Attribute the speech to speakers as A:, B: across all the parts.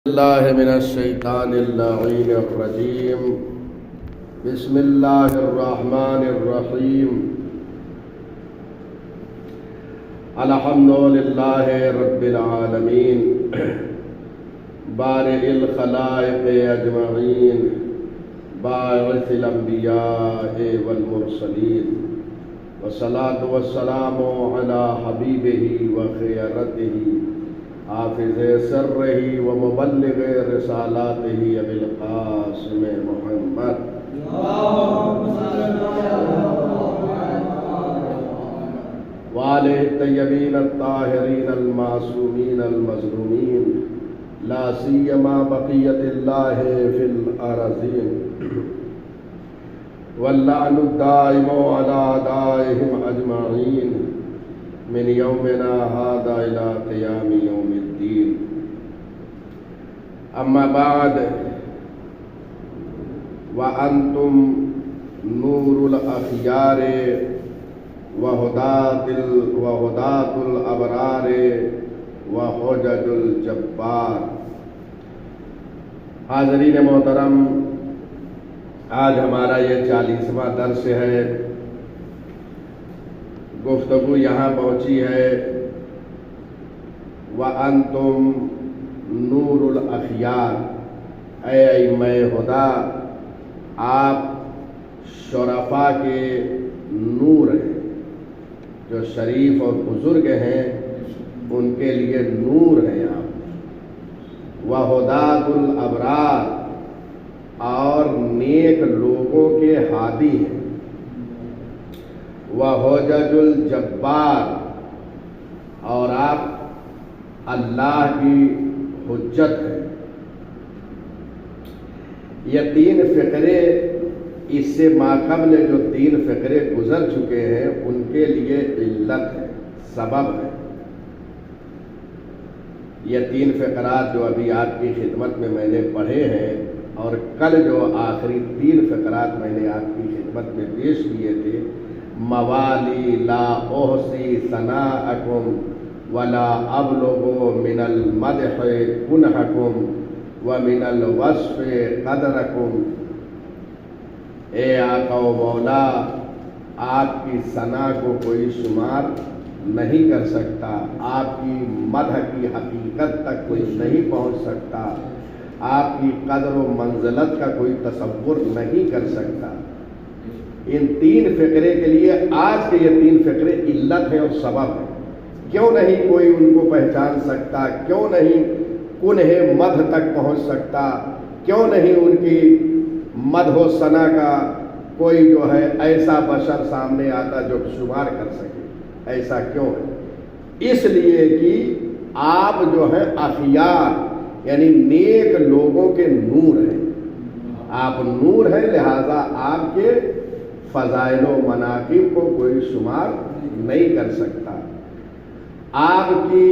A: الله من الشيطان اللعين الرجيم. بسم الله الرحمن الرحيم. الحمد لله رب العالمين بارئ الخلائق أجمعين باعث الأنبياء والمرسلين والصلاة والسلام على حبيبه وخيرته حافظ سره ومبلغ رسالاته أبي القاسم محمد وآله الطيبين الطاهرين المعصومين المظلومين لا سيما بقية الله في الأرضين واللعن الدائم على أعدائهم أجمعين من يومنا هذا إلى قيام يوم الدين. أما بعد وأنتم نور الأخيار وهداة الأبرار وحجج الجبار. حاضرین محترم، آج ہمارا یہ 40واں درس ہے. گفتگو یہاں پہنچی ہے وَأَنْتُمْ نُورُ الْأَخْيَارِ. اے ائمہ خدا، آپ شرفاء کے نور ہیں، جو شریف اور بزرگ ہیں ان کے لیے نور ہیں آپ. وَهُدَاةُ الْأَبْرَارِ، اور نیک لوگوں کے ہادی ہیں. وحجج الجبار، اور آپ اللہ کی حجت ہیں. یہ 3 فقرے اس سے ماقبل جو 3 فقرے گزر چکے ہیں ان کے لیے علت ہے، سبب ہے. یہ 3 فقرات جو ابھی آپ کی خدمت میں نے پڑھے ہیں، اور کل جو آخری 3 فقرات میں نے آپ کی خدمت میں پیش کیے تھے، موالی لا احصی ثناءکم ولا ابلغ من المدح کنحکم ومن الوصف قدرکم. اے آقا و مولا، آپ کی ثنا کو کوئی شمار نہیں کر سکتا، آپ کی مدح کی حقیقت تک کوئی نہیں پہنچ سکتا، آپ کی قدر و منزلت کا کوئی تصور نہیں کر سکتا. ان 3 فقرے کے لیے آج کے یہ 3 فقرے علت ہیں اور سبب ہیں. کیوں نہیں کوئی ان کو پہچان سکتا، کیوں نہیں کنہ مدح تک پہنچ سکتا، کیوں نہیں ان کی مدح و ثنا کا کوئی جو ہے ایسا بشر سامنے آتا جو شمار کر سکے. ایسا کیوں ہے؟ اس لیے کہ آپ جو ہیں اخیار یعنی نیک لوگوں کے نور ہیں. آپ نور ہیں، لہذا آپ کے فضائل و مناقب کو کوئی شمار نہیں کر سکتا. آپ کی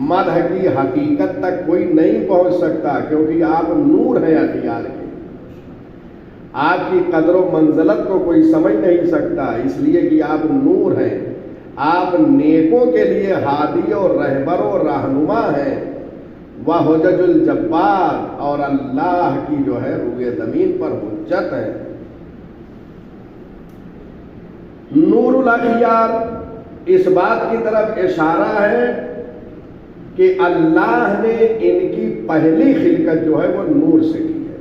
A: مدح کی حقیقت تک کوئی نہیں پہنچ سکتا، کیونکہ آپ نور ہیں اخیار کے. آپ کی قدر و منزلت کو کوئی سمجھ نہیں سکتا، اس لیے کہ آپ نور ہیں. آپ نیکوں کے لیے ہادی اور رہبر و رہنما ہیں. وحجج الجبار، اور اللہ کی جو ہے روئے زمین پر حجت ہے. نور الاخیار اس بات کی طرف اشارہ ہے کہ اللہ نے ان کی پہلی خلقت جو ہے وہ نور سے کی ہے.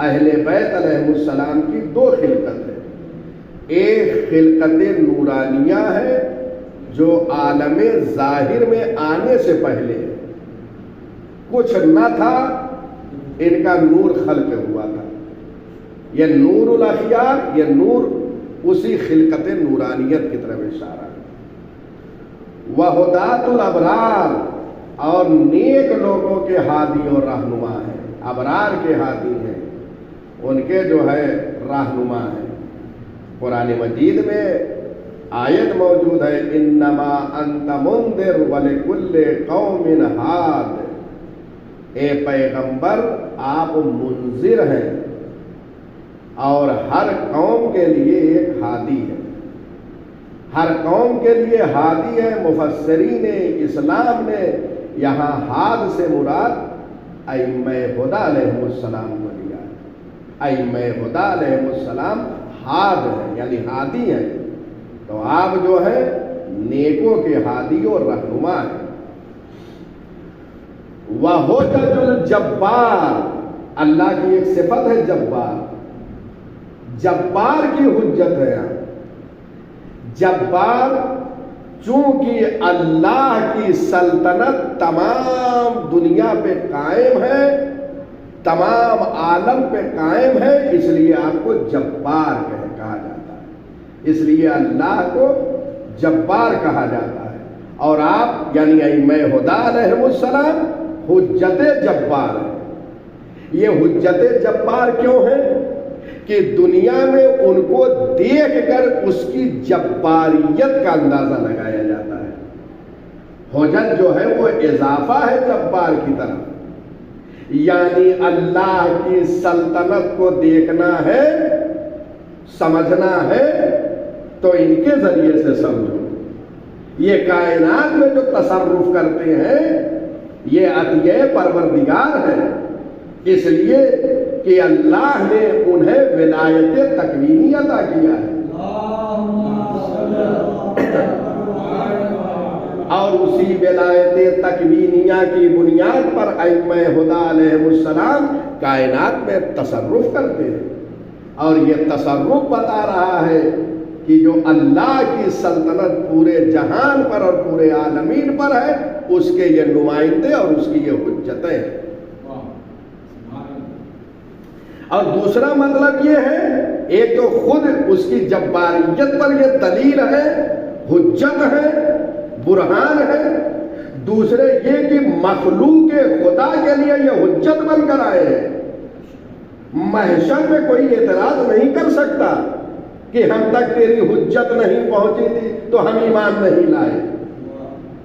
A: اہل بیت علیہ السلام کی 2 خلقت ہے. ایک خلقت نورانیہ ہے جو عالم ظاہر میں آنے سے پہلے ہے، کچھ نہ تھا، ان کا نور خلق ہوا تھا. یہ نور الاخیار، یہ نور اسی خلقت نورانیت کی طرف اشارہ ہے. وہداۃ الابرار، اور نیک لوگوں کے ہادی اور رہنما ہیں. ابرار کے ہادی ہیں، ان کے جو ہے رہنما ہیں. قرآن مجید میں آیت موجود ہے، انما انت منذر ولکل قوم ہاد. اے پیغمبر، آپ منذر ہیں اور ہر قوم کے لیے ایک ہادی ہے. ہر قوم کے لیے ہادی ہے. مفسرین اسلام نے یہاں ہاد سے مراد ائمہ ہدی علیہم السلام کو دیا ہے۔ ائمہ ہدی علیہم السلام ہاد ہیں، یعنی ہادی ہیں، تو آپ جو ہے نیکوں کے ہادی اور رہنما ہیں۔ وَحُجَّجُ الْجَبَّارِ، اللہ کی ایک صفت ہے جبار، جبار کی حجت ہے آپ۔ جبار چونکہ اللہ کی سلطنت تمام دنیا پہ قائم ہے، تمام عالم پہ قائم ہے، اس لیے آپ کو جبار کہا جاتا ہے، اس لیے اللہ کو جبار کہا جاتا ہے۔ اور آپ یعنی ائمہ ہدی علیہم السلام حجت جبار ہے۔ یہ حجت جبار کیوں ہے کہ دنیا میں ان کو دیکھ کر اس کی جباریت کا اندازہ لگایا جاتا ہے۔ حجت جو ہے وہ اضافہ ہے جبار کی طرف، یعنی اللہ کی سلطنت کو دیکھنا ہے، سمجھنا ہے تو ان کے ذریعے سے سمجھو۔ یہ کائنات میں جو تصرف کرتے ہیں یہ عطیہ پروردگار ہے، اس لیے کہ اللہ نے انہیں ولایت تکوینی عطا کیا ہے، اور اسی ولایت تکوینیہ کی بنیاد پر ائمہ ہدی علیہم السلام کائنات میں تصرف کرتے ہیں۔ اور یہ تصرف بتا رہا ہے کہ جو اللہ کی سلطنت پورے جہان پر اور پورے عالمین پر ہے، اس کے یہ نمائندے اور اس کی یہ حجتیں ہیں۔ اور دوسرا مطلب یہ ہے، ایک تو خود اس کی جباریت پر یہ دلیل ہے، حجت ہے، برہان ہے، دوسرے یہ کہ مخلوق خدا کے لیے یہ حجت بن کر آئے ہیں۔ محشر میں کوئی اعتراض نہیں کر سکتا کہ ہم تک تیری حجت نہیں پہنچی تھی تو ہم ایمان نہیں لائے۔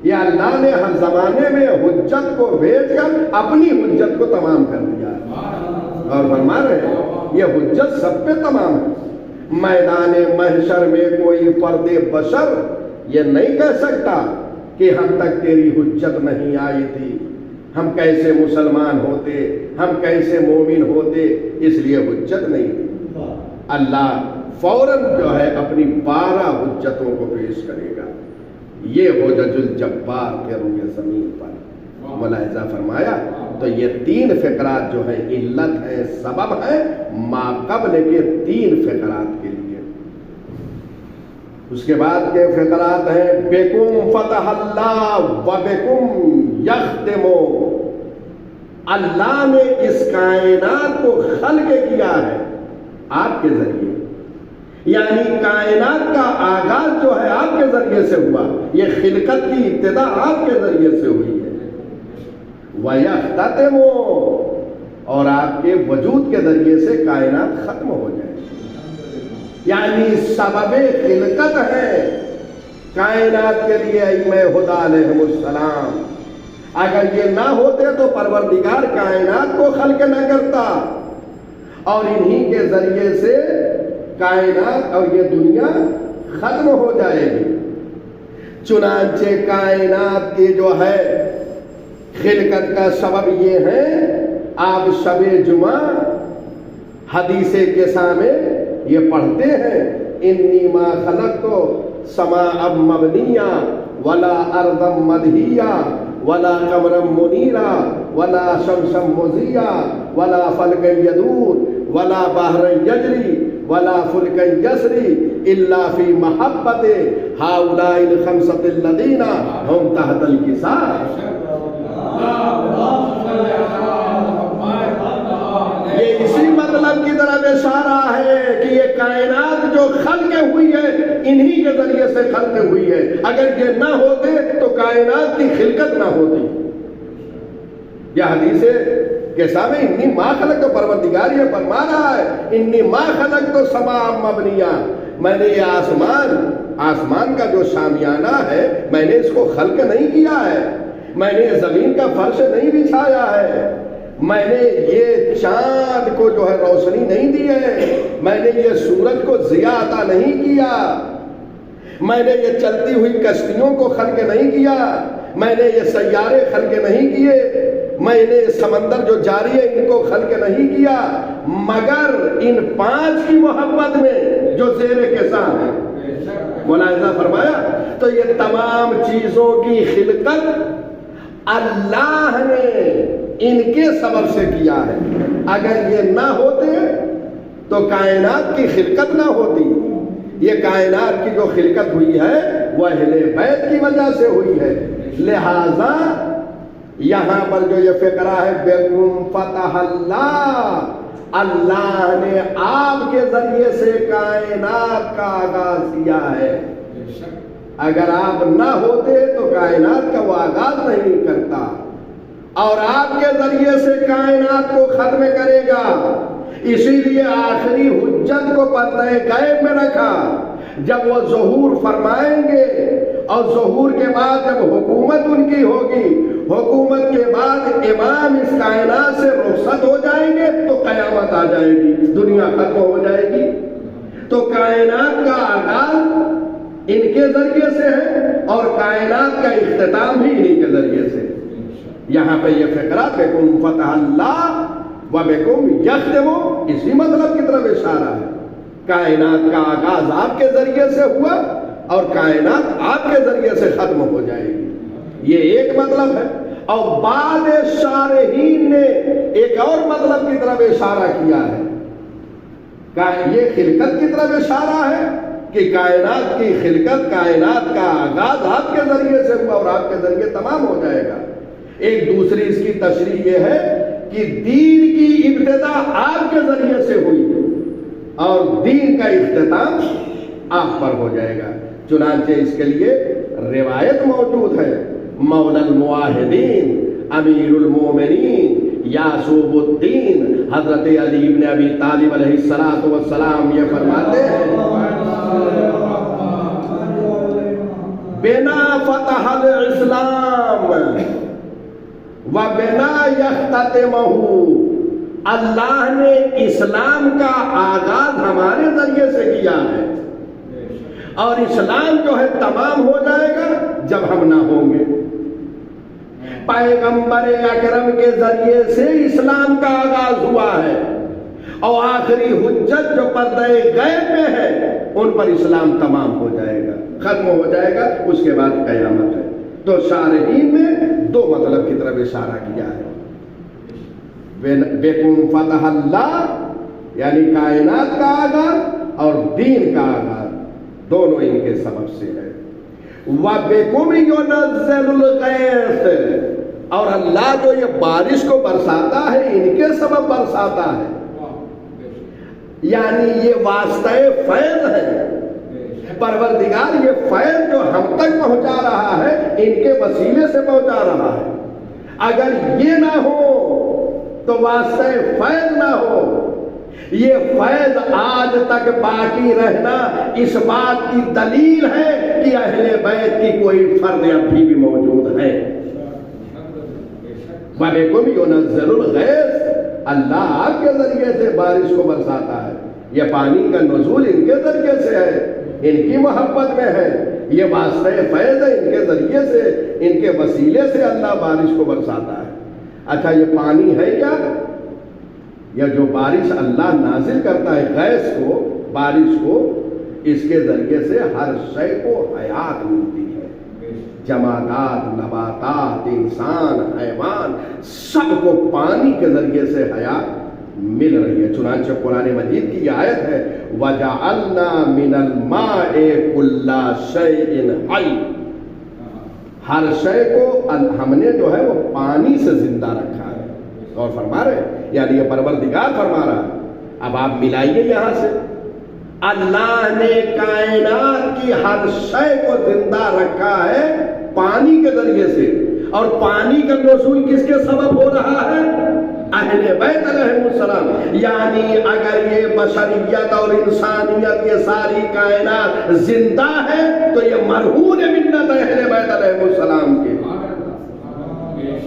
A: یہ اللہ نے ہر زمانے میں حجت کو بھیج کر اپنی حجت کو تمام کر دیا اور فرما رہے ہیں یہ حجت سب پہ تمام ہے۔ میدان محشر میں کوئی فرد بشر یہ نہیں کہہ سکتا کہ ہم تک تیری حجت نہیں آئی تھی، ہم کیسے مسلمان ہوتے، ہم کیسے مومن ہوتے، اس لیے حجت نہیں تھی۔ اللہ فوراً جو ہے اپنی 12 حجتوں کو پیش کرے گا۔ یہ حجج الجبار کے روئے زمین پر ملاحظہ فرمایا۔ تو یہ 3 فقرات جو ہیں علت ہے، سبب ہے ما قبل کے 3 فقرات کے لیے۔ اس کے بعد کے فقرات ہیں بکم فتح اللہ و بکم یختم، اللہ نے اس کائنات کو خلق کیا ہے آپ کے ذریعے، یعنی کائنات کا آغاز جو ہے آپ کے ذریعے سے ہوا، یہ خلقت کی ابتدا آپ کے ذریعے سے ہوئی ہے۔ وَيَخْتَتِمُ، اور آپ کے وجود کے ذریعے سے کائنات ختم ہو جائے، یعنی سبب خلقت ہے کائنات کے لیے ائمہ ہدی علیہم السلام۔ اگر یہ نہ ہوتے تو پروردگار کائنات کو خلق نہ کرتا، اور انہی کے ذریعے سے کائنات اور یہ دنیا ختم ہو جائے گی۔ چنانچہ کائنات کی جو ہے خلقت کا سبب یہ ہے، آپ شب جمعہ حدیث کسا میں یہ پڑھتے ہیں انی ما خلقت سماء مبنیہ ولا ارضا مدحیہ ولا قمرا منیرا ولا شمسا مضیہ ولا فلکا یدور ولا بحرا یجری ولا فلکا یسری الا فی محبت ہؤلاء الخمسۃ الذین هم تحت الکساء۔ یہ اسی مطلب کی طرف اشارہ ہے کہ یہ کائنات جو خلق ہوئی ہے انہی کے ذریعے سے خلق ہوئی ہے، اگر یہ نہ ہوتے تو کائنات کی خلقت نہ ہوتی۔ یہ حدیث کیسا میں انی ما خلق تو پروردگار یہ فرما رہا ہے انی ما خلق تو سماء مبنیہ، میں نے یہ آسمان کا جو شامیانہ ہے میں نے اس کو خلق نہیں کیا ہے، میں نے زمین کا فرش نہیں بچھایا ہے، میں نے یہ چاند کو جو ہے روشنی نہیں دی ہے، میں نے یہ سورج کو ضیاء عطا نہیں کیا، میں نے یہ چلتی ہوئی کشتیوں کو خلق نہیں کیا، میں نے یہ سیارے خلق نہیں کیے، میں نے سمندر جو جاری ہے ان کو خلق نہیں کیا مگر ان 5 کی محبت میں جو زیر کے ساتھ ہے. ملاحظہ فرمایا. تو یہ تمام چیزوں کی خلقت اللہ نے ان کے سبب سے کیا ہے. اگر یہ نہ ہوتے تو کائنات کی خلقت نہ ہوتی. یہ کائنات کی جو خلقت ہوئی ہے وہ اہل بیت کی وجہ سے ہوئی ہے. لہذا یہاں پر جو یہ فقرہ ہے بِكُمْ فتح اللہ، اللہ نے آپ کے ذریعے سے کائنات کا آغاز کیا ہے. اگر آپ نہ ہوتے تو کائنات کا وہ آغاز نہیں کرتا اور آپ کے ذریعے سے کائنات کو ختم کرے گا. اسی لیے آخری حجت کو پردہ غیب میں رکھا. جب وہ ظہور فرمائیں گے اور ظہور کے بعد جب حکومت ان کی ہوگی، حکومت کے بعد امام اس کائنات سے رخصت ہو جائیں گے تو قیامت آ جائے گی، دنیا ختم ہو جائے گی. تو کائنات کا آغاز ان کے ذریعے سے ہے اور کائنات کا اختتام بھی انہی کے ذریعے سے. یہاں پہ یہ فقرہ بِكُمْ فتح اللہ وَبِكُمْ یختم، اسی مطلب کی طرف اشارہ ہے. کائنات کا آغاز آپ کے ذریعے سے ہوا اور کائنات آپ کے ذریعے سے ختم ہو جائے گی. یہ ایک مطلب ہے. اور بعد شارحین نے ایک اور مطلب کی طرف اشارہ کیا ہے. یہ خلقت کی طرف اشارہ ہے کہ کائنات کی خلقت، کائنات کا آغاز آپ کے ذریعے سے ہوا اور آپ کے ذریعے تمام ہو جائے گا. ایک دوسری اس کی تشریح یہ ہے کہ دین کی ابتدا آپ کے ذریعے سے ہوئی اور دین کا اختتام آپ پر ہو جائے گا. چنانچہ اس کے لیے روایت موجود ہے. مولا الموحدین امیر المومنین یعصوب الدین حضرت علی بن ابی طالب علیہ السلام یہ فرماتے ہیں بنا فتح الاسلام وَبِنَا يَخْتَتِمَهُ، اللہ نے اسلام کا آغاز ہمارے ذریعے سے کیا ہے اور اسلام جو ہے تمام ہو جائے گا جب ہم نہ ہوں گے. پیغمبر اکرم کے ذریعے سے اسلام کا آغاز ہوا ہے اور آخری حجت جو پردہ غیب میں ہے ان پر اسلام تمام ہو جائے گا، ختم ہو جائے گا، اس کے بعد قیامت ہے. تو شارحین نے 2 مطلب کی طرف اشارہ کیا ہے. بِكُمْ فتح اللہ یعنی کائنات کا آغاز اور دین کا آغاز دونوں ان کے سبب سے ہے. وَبِكُمْ يُنَزِّلُ الْغَيْثَ، اور اللہ جو یہ بارش کو برساتا ہے ان کے سبب برساتا ہے. یعنی یہ واسطہ فیض ہے. پروردگار یہ فیض جو ہم تک پہنچا رہا ہے ان کے وسیلے سے پہنچا رہا ہے. اگر یہ نہ ہو تو واسطہ فیض نہ ہو. یہ فیض آج تک باقی رہنا اس بات کی دلیل ہے کہ اہل بیت کی کوئی فرد ابھی بھی موجود ہے. وَبِكُمْ يُنَزِّلُ الْغَيْثَ، اللہ آپ کے ذریعے سے بارش کو برساتا ہے. یہ پانی کا نزول ان کے ذریعے سے ہے، ان کی محبت میں ہے. یہ واسطہ فیض ہے ان کے ذریعے سے، ان کے وسیلے سے اللہ بارش کو برساتا ہے. اچھا یہ پانی ہے کیا؟ یا جو بارش اللہ نازل کرتا ہے غیث کو، بارش کو، اس کے ذریعے سے ہر شے کو حیات ملتی ہے. جمادات، نباتات، انسان، حیوان، سب کو پانی کے ذریعے سے حیات مل رہی ہے. چنانچہ قرآن مجید کی یہ آیت ہے وَجَعَلْنَا مِنَ الْمَاءِ كُلَّ شَيْءٍ حَيٍّ، ہر شے کو ہم نے جو ہے وہ پانی سے زندہ رکھا ہے. اور فرما رہے یعنی یہ پروردگار فرما رہا ہے. اب آپ ملائیے یہاں سے، اللہ نے کائنات کی ہر شے کو زندہ رکھا ہے پانی کے ذریعے سے. اور پانی کا نزول کس کے سبب ہو رہا ہے؟ اہل بیت علیہ السلام. یعنی اگر یہ بشریت اور انسانیت یہ ساری کائنات زندہ ہے تو یہ مرہون منت اہل بیت علیہ السلام کی،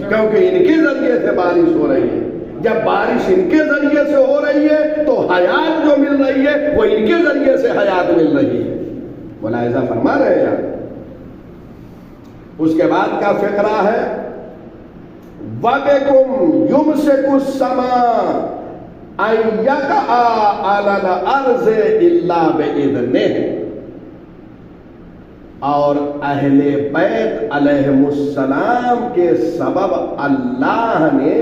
A: کیونکہ ان کے ذریعے سے بارش ہو رہی ہے. جب بارش ان کے ذریعے سے ہو رہی ہے تو حیات جو مل رہی ہے وہ ان کے ذریعے سے حیات مل رہی ہے. ملاحظہ فرما رہے ہیں. اس کے بعد کا فقرہ ہے وَبِكُمْ يُمْسِكُ السَّمَاءَ أَن يَقَعَ عَلَى الْأَرْضِ إِلَّا بِإِذْنِهِ، اور اہل بیت علیہم السلام کے سبب اللہ نے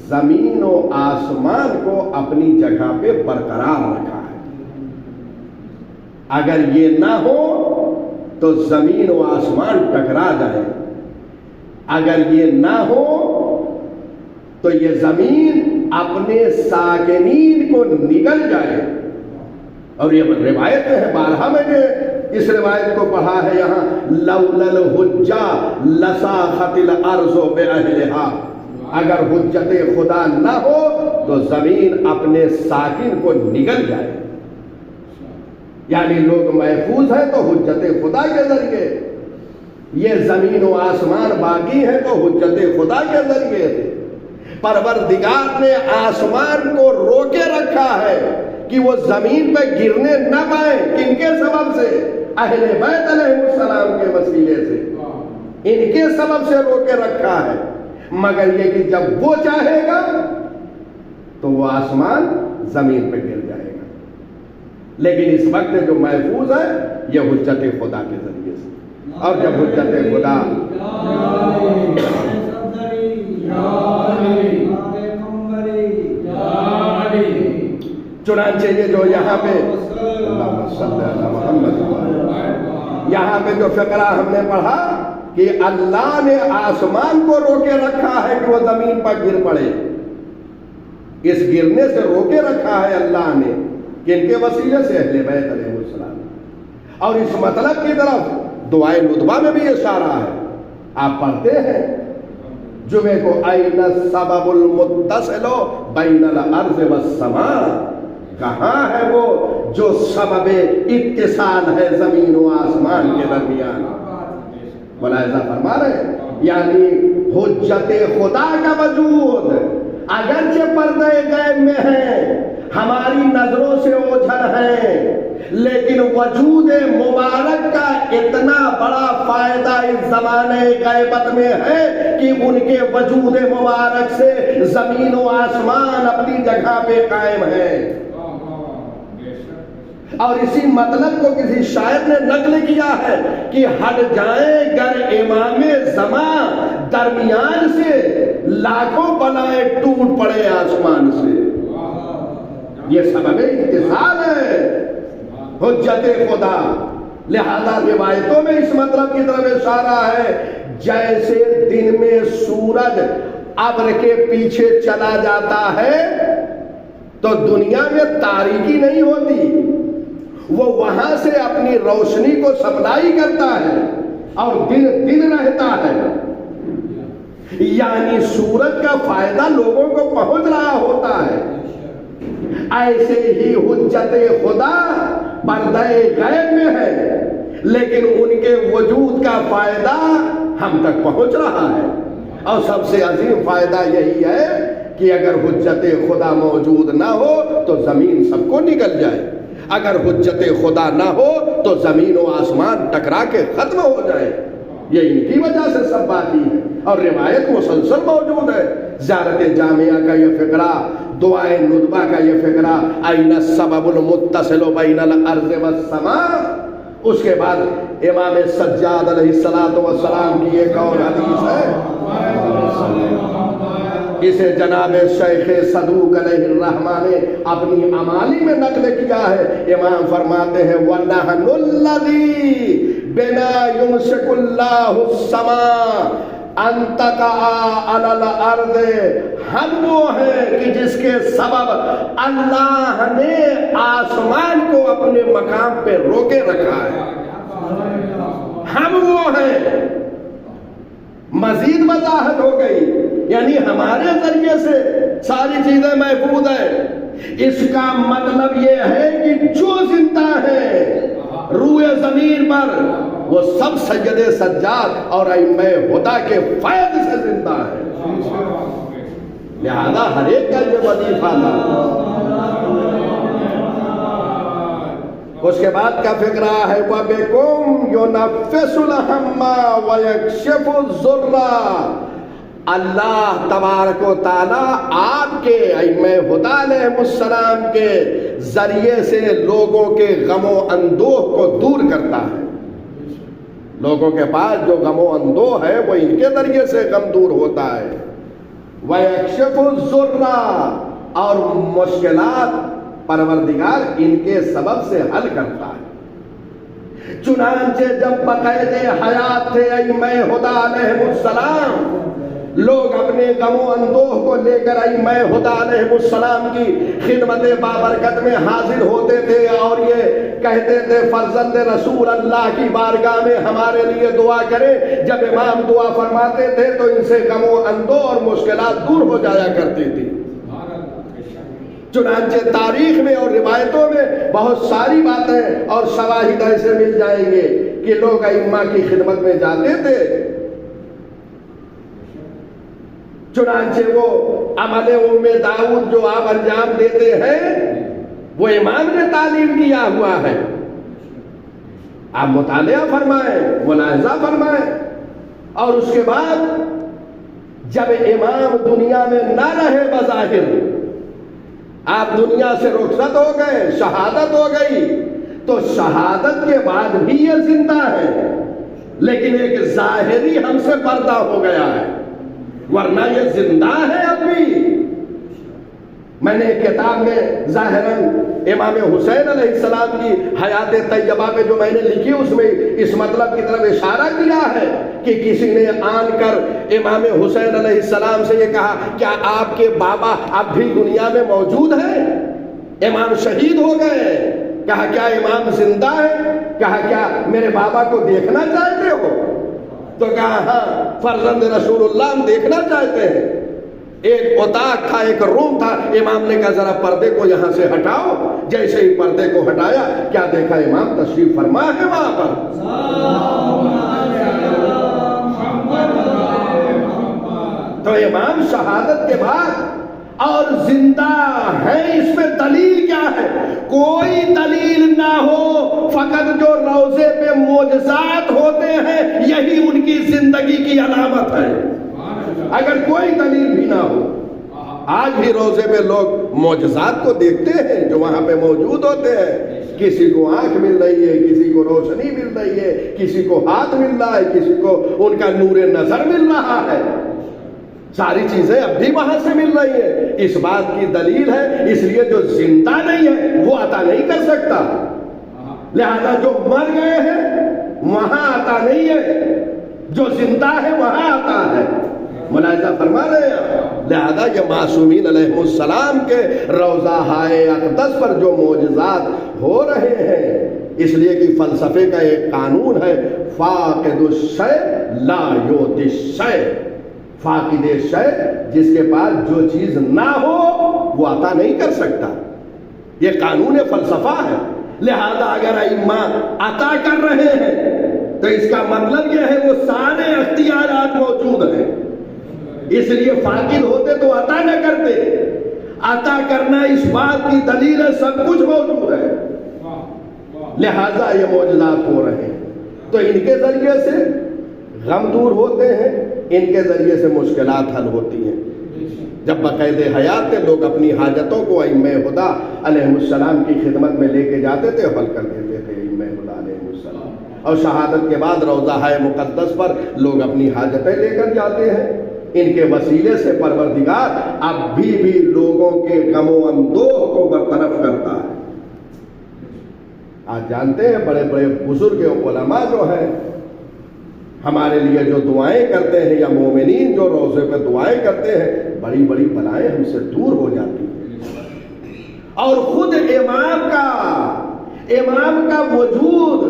A: زمین و آسمان کو اپنی جگہ پہ برقرار رکھا ہے۔ اگر یہ نہ ہو تو زمین و آسمان ٹکرا جائے، اگر یہ نہ ہو تو یہ زمین اپنے ساکنین کو نگل جائے۔ اور یہ روایت ہے، بارہا میں نے اس روایت کو پڑھا ہے یہاں، لولا الحجہ لساخت الارض باہلہا، اگر حجت خدا نہ ہو تو زمین اپنے ساکن کو نگل جائے۔ یعنی لوگ محفوظ ہیں تو حجت خدا کے ذریعے، یہ زمین و آسمان باقی ہے تو حجت خدا کے ذریعے سے۔ پروردگار نے آسمان کو روکے رکھا ہے کہ وہ زمین پہ گرنے نہ پائے، کن کے سبب سے؟ اہل بیت علیہ السلام کے وسیلے سے، ان کے سبب سے روکے رکھا ہے۔ مگر یہ کہ جب وہ چاہے گا تو وہ آسمان زمین پہ گر جائے گا، لیکن اس وقت جو محفوظ ہے یہ حجت خدا کے ذریعے سے۔ اور جب حجت خدا چنانچہ یہ جو یہاں پہ اللہم صلی علی محمد، یہاں پہ جو فقرہ ہم نے پڑھا کہ اللہ نے آسمان کو روکے رکھا ہے کہ وہ زمین پر گر پڑے، اس گرنے سے روکے رکھا ہے اللہ نے، کن کے وسیلے سے؟ اہل بیت علیہ السلام۔ اور اس مطلب کی طرف دعائے ندبہ میں بھی اشارہ ہے، آپ پڑھتے ہیں جمعے کو، اَيْنَ السَّبَبُ الْمُتَّصِلُ بَيْنَ الْأَرْضِ وَالسَّمَاءِ، کہاں ہے وہ جو سبب اتصال ہے زمین و آسمان کے درمیان؟ ملاحظہ فرما رہے ہیں، یعنی حجت خدا کا وجود اگرچہ پردہ غیب میں ہے، ہماری نظروں سے اوجھل ہے، لیکن وجود مبارک کا اتنا بڑا فائدہ اس زمانے غیبت میں ہے کہ ان کے وجود مبارک سے زمین و آسمان اپنی جگہ پہ قائم ہے۔ اور اسی مطلب کو کسی شاعر نے نقل کیا ہے کہ ہٹ جائیں گر امام زمان درمیان سے، لاکھوں بلائیں ٹوٹ پڑے آسمان سے۔ یہ سبب اتصال ہے حجت خدا۔ لہذا روایتوں میں اس مطلب کی طرف اشارہ ہے، جیسے دن میں سورج ابر کے پیچھے چلا جاتا ہے تو دنیا میں تاریکی نہیں ہوتی، وہ وہاں سے اپنی روشنی کو سپلائی کرتا ہے اور دن رہتا ہے، یعنی سورج کا فائدہ لوگوں کو پہنچ رہا ہوتا ہے۔ ایسے ہی حجت خدا پردہ غیب میں ہے، لیکن ان کے وجود کا فائدہ ہم تک پہنچ رہا ہے۔ اور سب سے عظیم فائدہ یہی ہے کہ اگر حجت خدا موجود نہ ہو تو زمین سب کو نگل جائے، اگر حجت خدا نہ ہو تو زمین و آسمان ٹکرا کے ختم ہو جائے۔ یہ ان کی وجہ سے سب باقی ہے، اور روایت مسلسل موجود ہے۔ زیارت جامعہ کا یہ فقرہ، دعائے ندبہ کا یہ فقرہ، اَيْنَ السَّبَبُ الْمُتَّصِلُ بَيْنَ الْأَرْضِ وَالسَّمَاءِ، اس کے بعد امام سجاد علیہ السلام کی ایک اور حدیث ہے، اسے جناب شیخ صدوق علیہ الرحمہ نے اپنی امالی میں نقل کیا ہے۔ امام فرماتے ہیں وَنَحْنُ الَّذِي بِنَا يُمْسِكُ اللَّهُ السَّمَاءَ أَن تَقَعَ عَلَى الْأَرْضِ، ہم وہ ہیں کہ جس کے سبب اللہ نے آسمان کو اپنے مقام پہ روکے رکھا ہے، ہم وہ ہیں۔ مزید وضاحت ہو گئی، یعنی ہمارے ذریعے سے ساری چیزیں محفوظ ہیں۔ اس کا مطلب یہ ہے کہ جو زندہ ہے روئے زمین پر وہ سب سید سجاد اور ائمہ ہدیٰ کے فیض سے زندہ ہے، لہذا ہر ایک کا یہ وظیفہ تھا۔ اس کے بعد کا فقرہ ہے وَبِكُمْ يُنَفِّسُ الْهَمَّ وَيَكْشِفُ الضُّرَّ اللہ تبارک و تعالیٰ آپ کے ائمہ ہدی علیہ السلام کے ذریعے سے لوگوں کے غم و اندوہ کو دور کرتا ہے۔ لوگوں کے پاس جو غم و اندوہ ہے وہ ان کے ذریعے سے غم دور ہوتا ہے۔ وَيَكْشِفُ الضُّرَّ، اور مشکلات پروردگار ان کے سبب سے حل کرتا ہے۔ چنانچہ جب بقید حیات تھے ائمہ ہدی علیہ السلام، لوگ اپنے غم و اندوہ کو لے کر ائمہ ہدی علیہ السلام کی خدمت بابرکت میں حاضر ہوتے تھے اور یہ کہتے تھے فرزند رسول اللہ کی بارگاہ میں ہمارے لیے دعا کریں۔ جب امام دعا فرماتے تھے تو ان سے غم و اندوہ اور مشکلات دور ہو جایا کرتی تھی۔ چنانچہ تاریخ میں اور روایتوں میں بہت ساری باتیں اور شواہد ایسے مل جائیں گے کہ لوگ ائمہ کی خدمت میں جاتے تھے، چنانچہ وہ عمل داؤد جو آپ انجام دیتے ہیں وہ امام نے تعلیم کیا ہوا ہے۔ آپ مطالعہ فرمائیں، ملاحظہ فرمائیں، اور اس کے بعد جب امام دنیا میں نہ رہے بظاہر، آپ دنیا سے رخصت ہو گئے، شہادت ہو گئی، تو شہادت کے بعد بھی یہ زندہ ہے، لیکن ایک ظاہری ہم سے پردہ ہو گیا ہے، ورنہ یہ زندہ ہے اب بھی۔ میں نے ایک کتاب میں ظاہراً امام حسین علیہ السلام کی حیات طیبہ پہ جو میں نے لکھی اس میں اس مطلب کی طرف اشارہ کیا ہے کہ کسی نے آن کر امام حسین علیہ السلام سے یہ کہا کیا آپ کے بابا اب بھی دنیا میں موجود ہیں؟ امام شہید ہو گئے، کہا کیا امام زندہ ہے؟ کہا کیا میرے بابا کو دیکھنا چاہتے ہو؟ تو کہا ہاں فرزند رسول اللہ ہم دیکھنا چاہتے ہیں۔ ایک اتاق تھا، ایک روم تھا، امام نے کہا ذرا پردے کو یہاں سے ہٹاؤ۔ جیسے ہی پردے کو ہٹایا کیا دیکھا امام تشریف فرما ہے وہاں پر۔ تو امام شہادت کے بعد اور زندہ ہے، اس میں دلیل کیا ہے؟ کوئی دلیل نہ ہو، فقط جو روضے پہ معجزات ہوتے ہیں یہی ان کی زندگی کی علامت ہے۔ اگر کوئی دلیل بھی نہ ہو، آج بھی روضے پہ لوگ معجزات کو دیکھتے ہیں جو وہاں پہ موجود ہوتے ہیں۔ کسی کو آنکھ مل رہی ہے، کسی کو روشنی مل رہی ہے، کسی کو ہاتھ مل رہا ہے، کسی کو ان کا نور نظر مل رہا ہے۔ ساری چیزیں اب بھی وہاں سے مل رہی ہیں۔ اس بات کی دلیل ہے، اس لیے جو زندہ نہیں ہے وہ عطا نہیں کر سکتا، لہذا جو مر گئے ہیں وہاں عطا نہیں ہے، جو زندہ ہے وہاں عطا ہے۔ ملاحظہ فرما رہے ہیں، لہذا یہ معصومین علیہ السلام کے روضہ اقدس پر جو معجزات ہو رہے ہیں، اس لیے کہ فلسفے کا ایک قانون ہے فاقد الشیء لا یؤتی الشیء، فاقد شیء جس کے پاس جو چیز نہ ہو وہ عطا نہیں کر سکتا، یہ قانون فلسفہ ہے۔ لہذا اگر ائمہ عطا کر رہے ہیں تو اس کا مطلب یہ ہے وہ سارے اختیارات موجود ہیں، اس لیے فاقد ہوتے تو عطا نہ کرتے۔ عطا کرنا اس بات کی دلیل ہے سب کچھ موجود ہے، لہذا یہ معجزات ہو رہے ہیں۔ تو ان کے ذریعے سے غم دور ہوتے ہیں، ان کے ذریعے سے مشکلات حل ہوتی ہیں۔ جب بقید حیات تھے لوگ اپنی حاجتوں کو ائمہ ہدی علیہ السلام کی خدمت میں لے کے جاتے تھے، حل کر دیتے تھے ائمہ ہدی علیہ السلام، اور شہادت کے بعد روضہ مقدس پر لوگ اپنی حاجتیں لے کر جاتے ہیں۔ ان کے وسیلے سے پروردگار اب بھی لوگوں کے غم و اندوہ کو برطرف کرتا ہے۔ آج جانتے ہیں بڑے بڑے بزرگ علماء جو ہیں ہمارے لیے جو دعائیں کرتے ہیں، یا مومنین جو روزے پہ دعائیں کرتے ہیں، بڑی بڑی بلائیں ہم سے دور ہو جاتی ہیں۔ اور خود امام کا وجود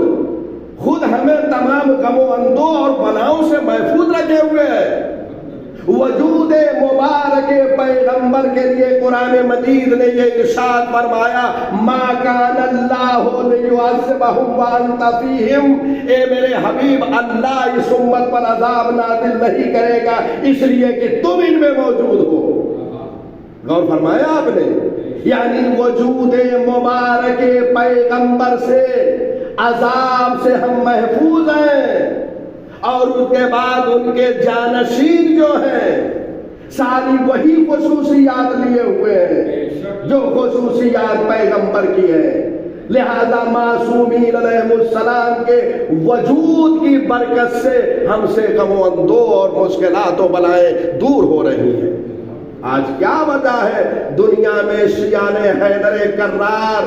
A: خود ہمیں تمام غم و اندوہ اور بلاؤں سے محفوظ رکھے ہوئے ہے۔ وجود مبارک پیغمبر کے لیے قرآن مجید نے یہ ارشاد فرمایا ما کان اللہ لیعذبہم وانت فیہم، اے میرے حبیب اللہ اس امت پر عذاب نازل نہیں کرے گا اس لیے کہ تم ان میں موجود ہو۔ غور فرمایا آپ نے، یعنی وجود مبارک پیغمبر سے عذاب سے ہم محفوظ ہیں، اور اس کے بعد ان کے جانشین جو ہیں ساری وہی خصوصیات لیے ہوئے ہیں جو خصوصیات پیغمبر کی ہے. لہذا معصومین علیہ السلام کے وجود کی برکت سے ہم سے غم و اندو اور مشکلات و بلائیں دور ہو رہی ہیں. آج کیا وجہ ہے دنیا میں شیعان حیدر کرار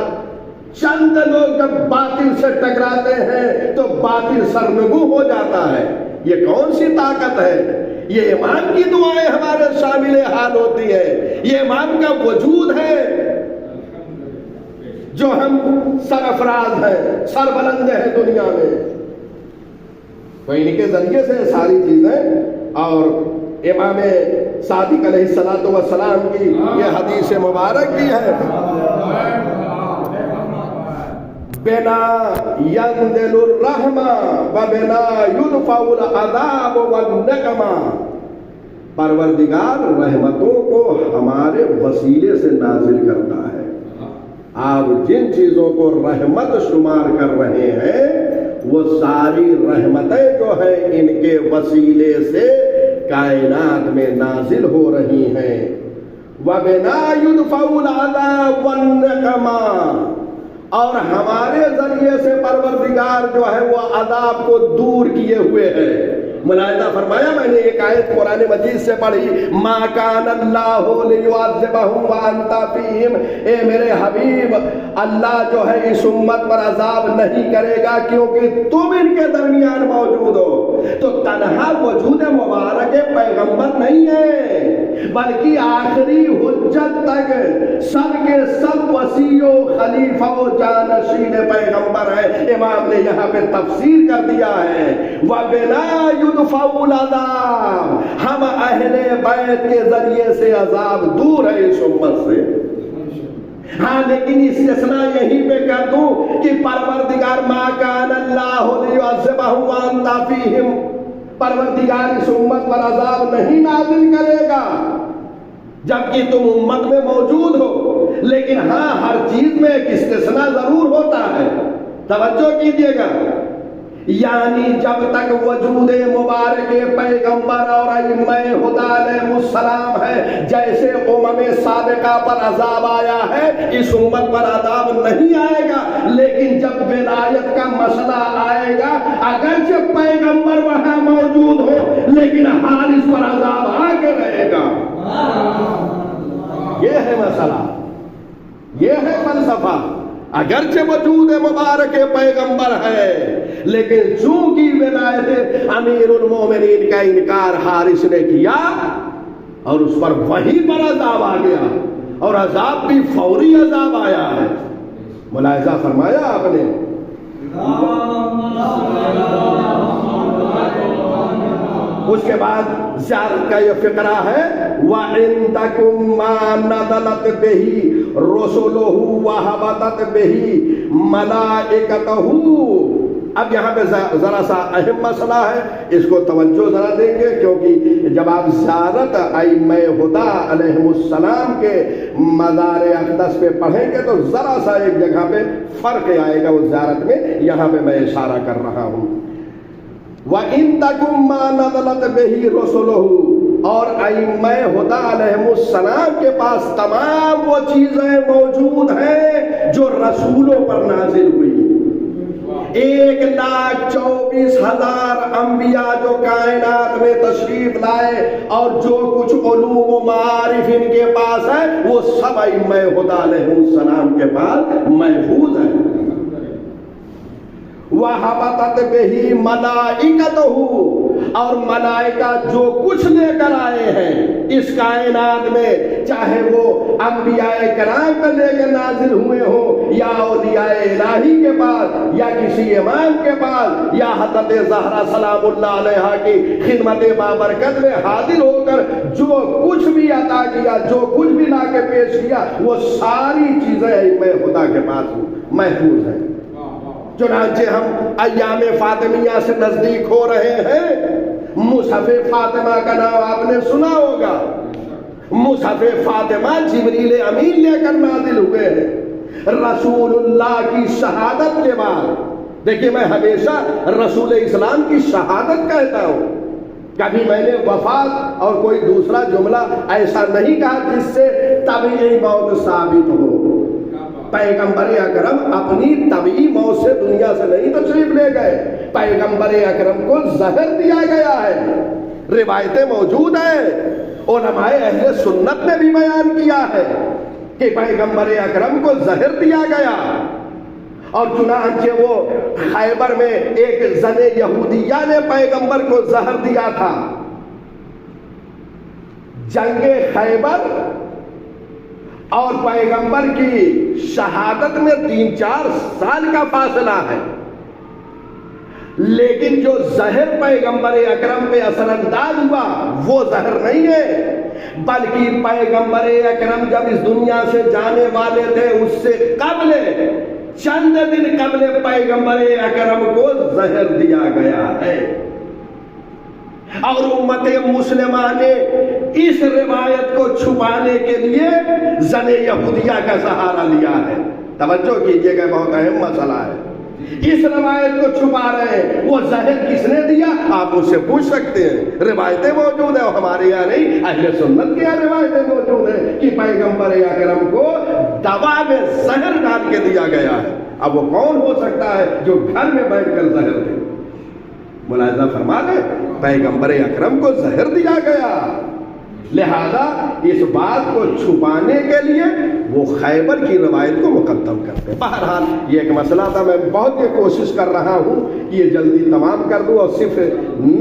A: چند لوگ جب باطل سے ٹکراتے ہیں تو باطل سرنگو ہو جاتا ہے. یہ کون سی طاقت ہے؟ یہ امام کی دعائیں ہمارے شامل حال ہوتی ہے. یہ امام کا وجود ہے جو ہم سرفراز ہیں، سربلند ہیں دنیا میں. تو ان کے ذریعے سے ساری چیزیں. اور امام صادق علیہ الصلوۃ والسلام کی یہ حدیث مبارک بھی ہے، بنا ينزل الرحمہ وبنا يدفع العذاب والنقمہ. پروردگار رحمتوں کو ہمارے وسیلے سے نازل کرتا ہے. آپ جن چیزوں کو رحمت شمار کر رہے ہیں وہ ساری رحمتیں جو ہیں ان کے وسیلے سے کائنات میں نازل ہو رہی ہیں. وَبِنَا يُدْفَعُ الْعَذَابُ وَالنَّقَمَةُ. اور ہمارے ذریعے سے پروردگار جو ہے وہ عذاب کو دور کیے ہوئے ہے. ملاحظہ فرمایا میں نے ایک آیت قرآن مجید سے پڑھی، ما کان اللہ لیعذبہم وانت فیہم. اے میرے حبیب، اللہ جو ہے اس امت پر عذاب نہیں کرے گا کیونکہ تم ان کے درمیان موجود ہو. تو تنہا وجود مبارک پیغمبر نہیں ہے بلکہ آخری حجت تک سب کے سب وسیع و خلیفہ و جانشین پیغمبر ہے. امام نے یہاں پہ تفسیر کر دیا ہے وَبِلَا يُدْفَعُ الْعَذَابُ. ہم اہل بیت کے ذریعے سے عذاب دور ہے اس امت سے. ہاں لیکن استثناء یہیں پہ کر دوں کہ پروردگار ما کان اللہ لیعذبہم وانت فیہم. پروردگار اس امت پر عذاب نہیں نازل کرے گا جبکہ تم امت میں موجود ہو. لیکن ہاں ہر چیز میں ایک استثناء ضرور ہوتا ہے. توجہ کیجئے گا. یعنی جب تک وجود مبارک پیغمبر اور ائمہ ہدی علیہ السلام ہے، جیسے امم سابقہ پر عذاب آیا ہے اس امت پر عذاب نہیں آئے گا. لیکن جب ولایت کا مسئلہ آئے گا اگرچہ پیغمبر وہاں موجود ہو لیکن حال اس پر عذاب آ کے رہے گا. یہ ہے مسئلہ، یہ ہے فلسفہ. اگرچہ وجود مبارک پیغمبر ہے لیکن چونکہ ولایت امیر المومنین کا انکار حارث نے کیا اور اس پر وہی پر عذاب آ گیا اور عذاب بھی فوری عذاب آیا ہے. ملاحظہ فرمایا آپ نے. اس کے بعد زیارت کا یہ فقرہ ہے وَعِنْدَكُمْ مَا نَزَلَتْ بِهِ رُسُلُهُ وَهَبَطَتْ بِهِ مَلَائِكَتُهُ. اب یہاں پہ ذرا سا اہم مسئلہ ہے، اس کو توجہ ذرا دیں گے کیونکہ جب آپ زیارت ائمہ ہدی علیہ السلام کے مزار اقدس پہ پڑھیں گے تو ذرا سا ایک جگہ پہ فرق آئے گا اس زیارت میں. یہاں پہ میں اشارہ کر رہا ہوں وَإِنْدَكُمْ مَا نَزَلَتْ بِهِ رُسُلُهُ. اور ائمہ ہدی علیہ السلام کے پاس تمام وہ چیزیں موجود ہیں جو رسولوں پر نازل ہوئی. 1,24,000 انبیاء جو کائنات میں تشریف لائے اور جو کچھ علوم و معارف ان کے پاس ہے وہ سب ائمہ ہدی علیہ السلام کے پاس محفوظ ہے. وَحَبَطَتْ بِهِ مَلَائِكَتُهُ. اور ملائکہ جو کچھ لے کر آئے ہیں اس کائنات میں، چاہے وہ انبیاء کرام پہ لے کے نازل ہوئے ہوں یا اولیاء الہی کے پاس یا کسی امام کے پاس یا حضرت زہرا سلام اللہ علیہا کی خدمت بابرکت میں حاضر ہو کر جو کچھ بھی عطا کیا، جو کچھ بھی لا کے پیش کیا، وہ ساری چیزیں ائمہ خدا کے پاس محفوظ ہیں. چنانچہ ہم ایام فاطمیہ سے نزدیک ہو رہے ہیں. مصحف فاطمہ کا نام آپ نے سنا ہوگا. مصحف فاطمہ جبریل امین لے کر نازل ہوئے ہیں. رسول اللہ کی شہادت کے بعد دیکھیے میں ہمیشہ رسول اسلام کی شہادت کہتا ہوں، کبھی میں نے وفات اور کوئی دوسرا جملہ ایسا نہیں کہا جس سے طبیعی موت ثابت ہو۔ پیغمبر اکرم اپنی طبیعی موت سے دنیا سے نہیں تشریف لے گئے، پیغمبر اکرم کو زہر دیا گیا ہے، روایتیں موجود ہیں، علماء اہل سنت نے بھی بیان کیا ہے کہ پیغمبر اکرم کو زہر دیا گیا، اور چنانچہ وہ خیبر میں ایک زن یہودیہ نے پیغمبر کو زہر دیا تھا۔ جنگ خیبر اور پیغمبر کی شہادت میں 3-4 سال کا فاصلہ ہے، لیکن جو زہر پیغمبر اکرم پہ اثر انداز ہوا وہ زہر نہیں ہے، بلکہ پیغمبر اکرم جب اس دنیا سے جانے والے تھے اس سے قبل چند دن قبل پیغمبر اکرم کو زہر دیا گیا ہے، اور امت مسلمہ نے اس روایت کو چھپانے کے لیے زن یہودیہ کا سہارا لیا ہے۔ توجہ کیجئے گا، بہت اہم مسئلہ ہے، اس روایت کو چھپا رہے ہیں۔ وہ زہر کس نے دیا آپ مجھ سے پوچھ سکتے ہیں، روایتیں موجود ہیں، ہمارے یہاں نہیں، اہل سنت کے یہاں روایتیں موجود ہیں کہ پیغمبر اکرم کو دوا میں زہر ڈال کے دیا گیا ہے۔ اب وہ کون ہو سکتا ہے جو گھر میں بیٹھ کر زہر دے؟ ملاحظہ فرما دیں، پیغمبر اکرم کو زہر دیا گیا، لہذا اس بات کو چھپانے کے لیے وہ خیبر کی روایت کو مقدم کرتے ہیں۔ بہرحال یہ ایک مسئلہ تھا، میں بہت یہ کوشش کر رہا ہوں کہ یہ جلدی تمام کر دوں اور صرف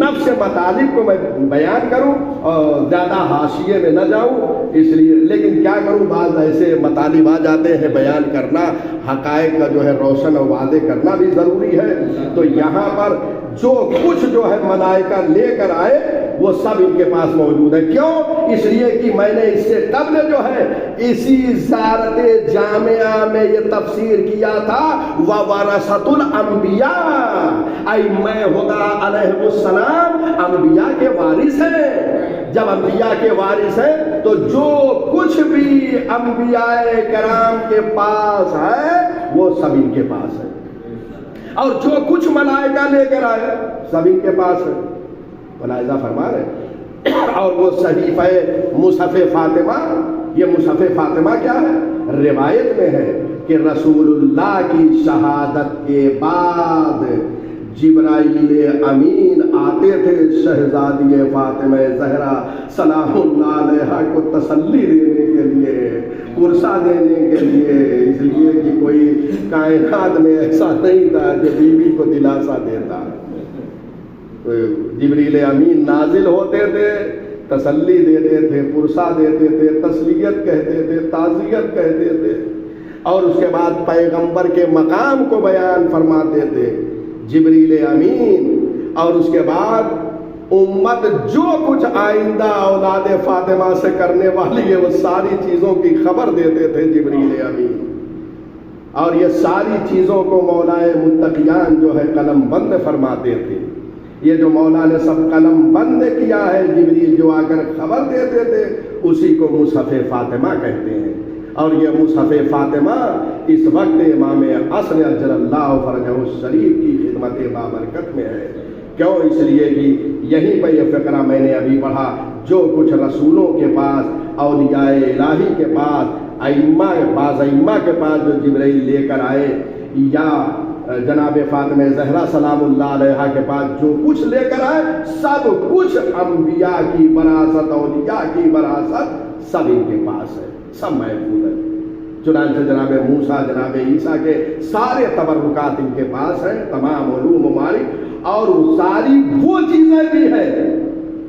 A: نفس مطالب کو میں بیان کروں اور زیادہ حاشیے میں نہ جاؤں، اس لیے لیکن کیا کروں، بعض ایسے مطالب آ جاتے ہیں، بیان کرنا حقائق کا جو ہے روشن اور واضح کرنا بھی ضروری ہے۔ تو یہاں پر جو کچھ جو ہے ملائکہ لے کر آئے وہ سب ان کے پاس موجود ہے۔ کیوں؟ اس لیے کہ میں نے اس سے قبل جو ہے اسی زیارت جامعہ میں یہ تفسیر کیا تھا، وَوَرَثَةُ الْأَنْبِيَاء، ائمہ ہدیٰ علیہ السلام انبیاء کے وارث ہیں۔ جب انبیاء کے وارث ہیں تو جو کچھ بھی انبیاء کرام کے پاس ہے وہ سب ان کے پاس ہے، اور جو کچھ ملائکہ لے کر آئے سب ان کے پاس ہے۔ ملاحظہ فرما رہے، اور وہ صحیفہ مصحف فاطمہ، یہ مصحف فاطمہ کیا ہے؟ روایت میں ہے کہ رسول اللہ کی شہادت کے بعد جبرائیل امین آتے تھے شہزادی فاطمہ زہرا سلام اللہ علیہا کو تسلی دینے کے لیے، پرسہ دینے کے لیے، اس لیے کہ کوئی کائنات میں ایسا نہیں تھا جو بیوی کو دلاسا دیتا۔ جبریل امین نازل ہوتے تھے، تسلی دیتے تھے، پرسہ دیتے تھے، تسلیت کہتے تھے، تعزیت کہتے تھے، اور اس کے بعد پیغمبر کے مقام کو بیان فرماتے تھے جبریل امین، اور اس کے بعد امت جو کچھ آئندہ اولاد فاطمہ سے کرنے والی ہے وہ ساری چیزوں کی خبر دیتے تھے جبریل امین، اور یہ ساری چیزوں کو مولا متقیان جو ہے قلم بند فرماتے تھے۔ یہ جو مولا نے سب قلم بند کیا ہے، جبریل جو آ کر خبر دیتے تھے، اسی کو مصحف فاطمہ کہتے ہیں، اور یہ مصحف فاطمہ اس وقت امام عصر اجل اللہ فرجہ الشریف کی خدمت بابرکت میں ہے۔ کیوں؟ اس لیے کہ یہیں پہ یہ فقرہ میں نے ابھی پڑھا، جو کچھ رسولوں کے پاس، اولیاء الہی کے پاس، بعض ائمہ کے پاس جو جبرائیل لے کر آئے، یا جناب فاطمہ زہرا سلام اللہ علیہا کے پاس جو کچھ لے کر آئے، سب کچھ انبیاء کی وراثت، اولیاء کی وراثت سب ان کے پاس ہے، سب محفوظ ہے۔ چنانچہ جناب موسیٰ، جناب عیسیٰ کے سارے تبرکات ان کے پاس ہیں، تمام علوم و معارف، اور ساری وہ چیزیں بھی ہیں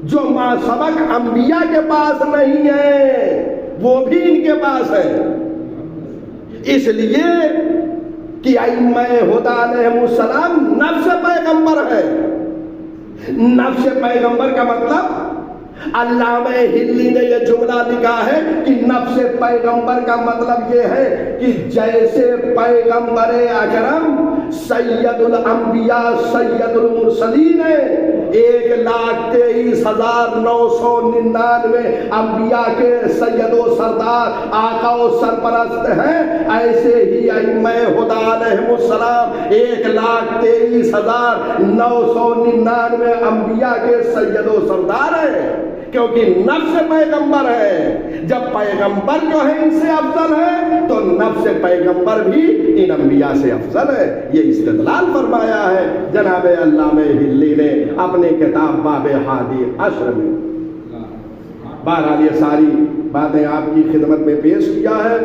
A: جو ما سبق انبیاء کے پاس نہیں ہیں، وہ بھی ان کے پاس ہے۔ اس لیے کہ ائمہ ہدیٰ علیہ السلام نفس پیغمبر ہے۔ نفس پیغمبر کا مطلب، علامہ ہلی نے یہ جملہ لکھا ہے کہ نفس پیغمبر کا مطلب یہ ہے کہ جیسے پیغمبر اکرم سید الانبیاء سید المرسلین ہے، 1,23,999 انبیاء کے سید و سردار آقا و سرپرست ہیں، ایسے ہی ائمہ ہدی علیہم السلام 1,23,999 انبیاء کے سید و سردار ہیں، کیونکہ نفس پیغمبر ہے۔ جب پیغمبر جو ہے ان سے افضل ہے تو نفس پیغمبر بھی ان انبیاء سے افضل ہے۔ یہ استدلال فرمایا ہے جناب علامہ ہلی نے اپنے کتاب باب ہادی عشر میں۔ بہرحال یہ ساری باتیں آپ کی خدمت میں پیش کیا ہے۔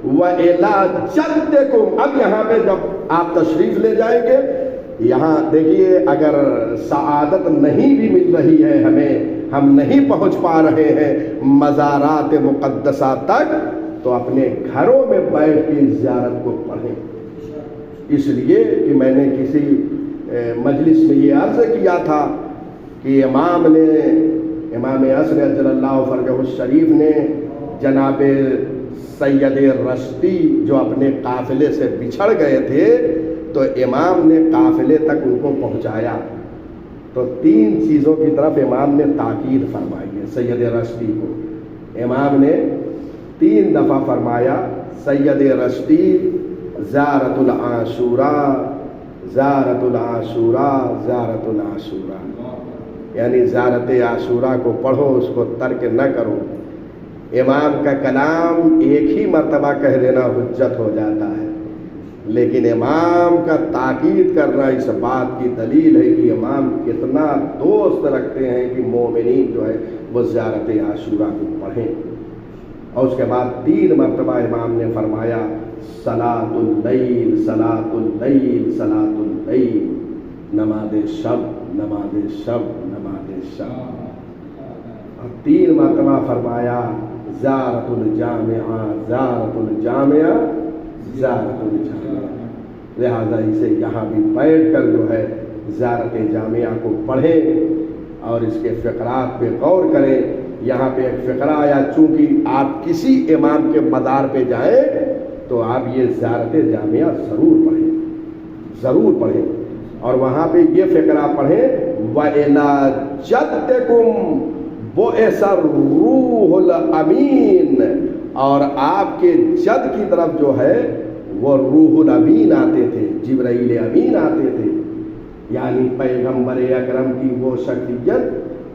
A: وَإِلَىٰ جَدِّكُمْ، اب یہاں پہ جب آپ تشریف لے جائیں گے، یہاں دیکھیے اگر سعادت نہیں بھی مل رہی ہے ہمیں، ہم نہیں پہنچ پا رہے ہیں مزارات مقدسہ تک، تو اپنے گھروں میں بیٹھ کے زیارت کو پڑھیں۔ اس لیے کہ میں نے کسی مجلس میں یہ عرض کیا تھا کہ امام عصر اجل اللہ فرجہ الشریف نے جناب سید رشتی جو اپنے قافلے سے بچھڑ گئے تھے تو امام نے قافلے تک ان کو پہنچایا، تو 3 چیزوں کی طرف امام نے تاکید فرمائی ہے سید رشتی کو۔ امام نے 3 دفعہ فرمایا سید رشتی زیارت العاشوراء زیارت العاشوراء زیارت العاشوراء، یعنی زیارت عاشوراء کو پڑھو، اس کو ترک نہ کرو۔ امام کا کلام ایک ہی مرتبہ کہہ دینا حجت ہو جاتا ہے، لیکن امام کا تاکید کرنا اس بات کی دلیل ہے کہ امام کتنا دوست رکھتے ہیں کہ مومنین جو ہے وہ زیارت عاشوراء کو پڑھیں۔ اور اس کے بعد 3 مرتبہ امام نے فرمایا صلاۃ اللیل صلاۃ اللیل صلاۃ اللیل، نماز شب نماز شب نماز شب، اور 3 مرتبہ فرمایا زیارت الجامعہ زیارت الجامعہ زیارت الجامعہ۔ لہذا اسے یہاں بھی بیٹھ کر جو ہے زیارت جامعہ کو پڑھیں اور اس کے فقرات پہ غور کریں۔ یہاں پہ ایک فقرہ آیا، چونکہ آپ کسی امام کے مزار پہ جائیں تو آپ یہ زیارت جامعہ ضرور پڑھیں، اور وہاں پہ یہ فقرہ پڑھیں وَإِلَىٰ جَدِّكُمْ بُعِثَ الرُّوحُ الْأَمِينُ، اور آپ کے جد کی طرف جو ہے وہ روح الامین آتے تھے، جبرائیل امین آتے تھے، یعنی پیغمبر اکرم کی وہ شخصیت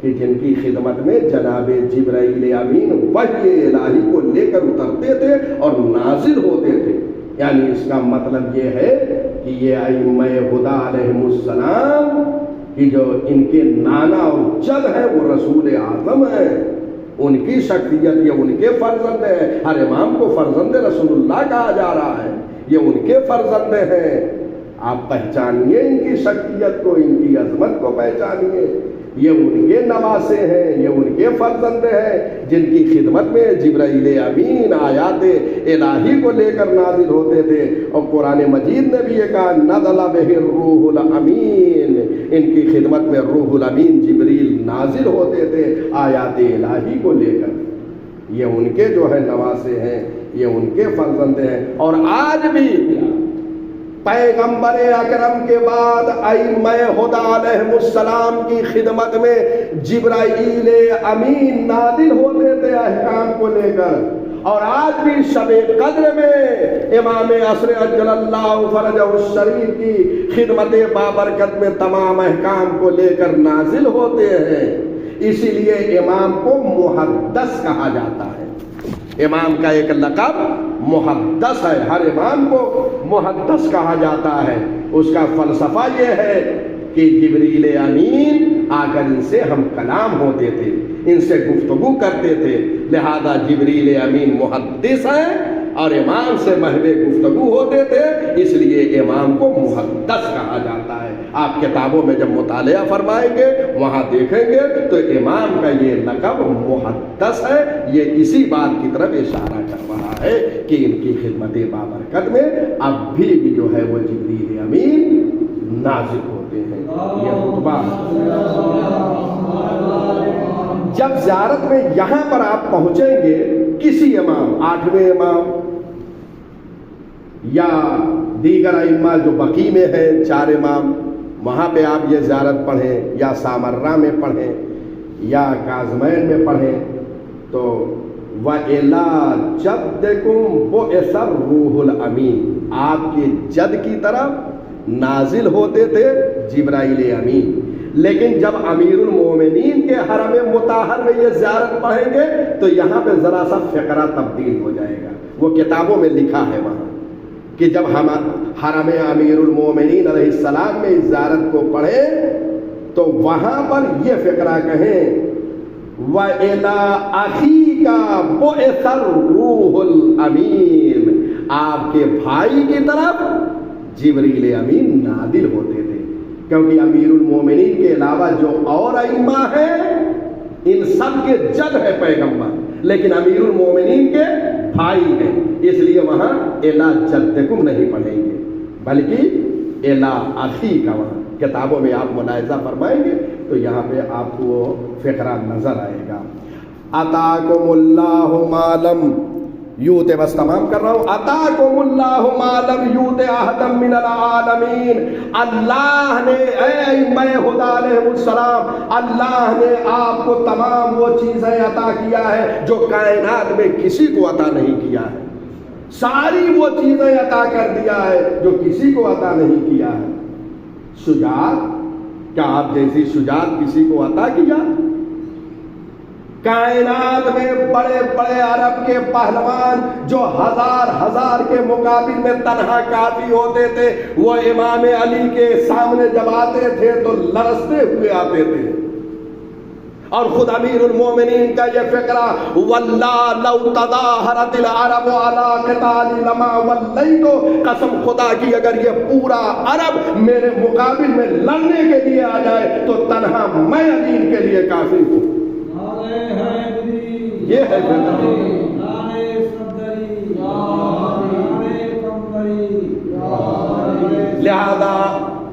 A: کہ جن کی خدمت میں جناب جبرائیل امین وحی الہی کو لے کر اترتے تھے اور نازل ہوتے تھے۔ یعنی اس کا مطلب یہ ہے کہ یہ ائمہ ہدی علیہم السلام کہ جو ان کے نانا اور جد ہیں وہ رسول اعظم ہیں، ان کی شخصیت یہ ان کے فرزند ہے۔ ہر امام کو فرزند رسول اللہ کہا جا رہا ہے، یہ ان کے فرزند ہیں۔ آپ پہچانیے ان کی شخصیت کو، ان کی عظمت کو پہچانیے، یہ ان کے نواسے ہیں، یہ ان کے فرزند ہیں جن کی خدمت میں جبرائیل امین آیات الہی کو لے کر نازل ہوتے تھے۔ اور قرآن مجید نے بھی یہ کہا نزل بہ الروح الامین، ان کی خدمت میں روح الامین جبریل نازل ہوتے تھے آیات الہی کو لے کر۔ یہ ان کے جو ہے نواسے ہیں، یہ ان کے فرزند ہیں۔ اور آج بھی پیغمبر اکرم کے بعد ائمہ ہدی علیہم السلام کی خدمت میں جبرائیل امین نازل ہوتے تھے احکام کو لے کر، اور آج بھی شب قدر میں امام عصر اجل اللہ فرجہ الشریف کی خدمت بابرکت میں تمام احکام کو لے کر نازل ہوتے ہیں۔ اسی لیے امام کو محدث کہا جاتا ہے، امام کا ایک لقب محدث ہے، ہر امام کو محدث کہا جاتا ہے۔ اس کا فلسفہ یہ ہے کہ جبریل امین آ کر ان سے ہم کلام ہوتے تھے، ان سے گفتگو کرتے تھے، لہذا جبریل امین محدث ہیں اور امام سے محو گفتگو ہوتے تھے، اس لیے امام کو محدث کہا جاتا ہے۔ آپ کتابوں میں جب مطالعہ فرمائیں گے وہاں دیکھیں گے تو امام کا یہ لقب محدث ہے، یہ اسی بات کی طرف اشارہ کر رہا ہے کہ ان کی خدمت بابرکت میں اب بھی جو ہے وہ جبریل امین نازل ہوتے ہیں۔ یہ خطبہ جب زیارت میں یہاں پر آپ پہنچیں گے، کسی امام، 8ویں امام یا دیگر ائمہ جو بقی میں ہیں 4 امام، وہاں پہ آپ یہ زیارت پڑھیں، یا سامرہ میں پڑھیں یا کاظمین میں پڑھیں، تو وَإِلَىٰ جَدِّكُمْ بُعِثَ الرُّوحُ الْأَمِينُ، آپ کے جد کی طرف نازل ہوتے تھے جبرائیل امین۔ لیکن جب امیر المومنین کے حرم مطہر میں یہ زیارت پڑھیں گے تو یہاں پہ ذرا سا فقرہ تبدیل ہو جائے گا، وہ کتابوں میں لکھا ہے وہاں کہ جب ہم حرم امیر المومنین علیہ السلام میں اس زیارت کو پڑھیں تو وہاں پر یہ فقرہ کہیں وَإِلَىٰ أَخِيكَ بُعِثَ الرُّوحُ الْأَمِينُ، آپ کے بھائی کی طرف جبریل امین نازل ہوتے تھے، کیونکہ امیر المومنین کے علاوہ جو اور ائمہ ہیں ان سب کے جد ہے پیغمبر، لیکن امیر المومنین کے بھائی ہیں، اس لیے وہاں الا جدکم نہیں پڑھیں گے بلکہ الا اخی کا، وہاں کتابوں میں آپ ملاحظہ فرمائیں گے تو یہاں پہ آپ کو وہ فقرہ نظر آئے گا۔ عطاکم اللہ ما لم یوت، بس تمام کر رہا ہوں، عطاکم اللہ ما لم یوت احدا من العالمین، اللہ نے اے ائمہ خدا علیہ السلام، اللہ نے آپ کو تمام وہ چیزیں عطا کیا ہے جو کائنات میں کسی کو عطا نہیں کیا ہے، ساری وہ چیزیں عطا کر دیا ہے جو کسی کو عطا نہیں کیا ہے۔ شجاعت، کیا آپ جیسی شجاعت کسی کو عطا کیا؟ کائنات میں بڑے بڑے عرب کے پہلوان جو ہزار کے مقابل میں تنہا کافی ہوتے تھے، وہ امام علی کے سامنے جب آتے تھے تو لرزتے ہوئے آتے تھے، اور خود امیر المومنین کا یہ فقرہ واللہ لو تظاہرت العرب علی قتال لما ولیت، قسم خدا کی اگر یہ پورا عرب میرے مقابل میں لڑنے کے لیے آ جائے تو تنہا میں علی کے لیے کافی ہوں۔ یہ ہے لہذا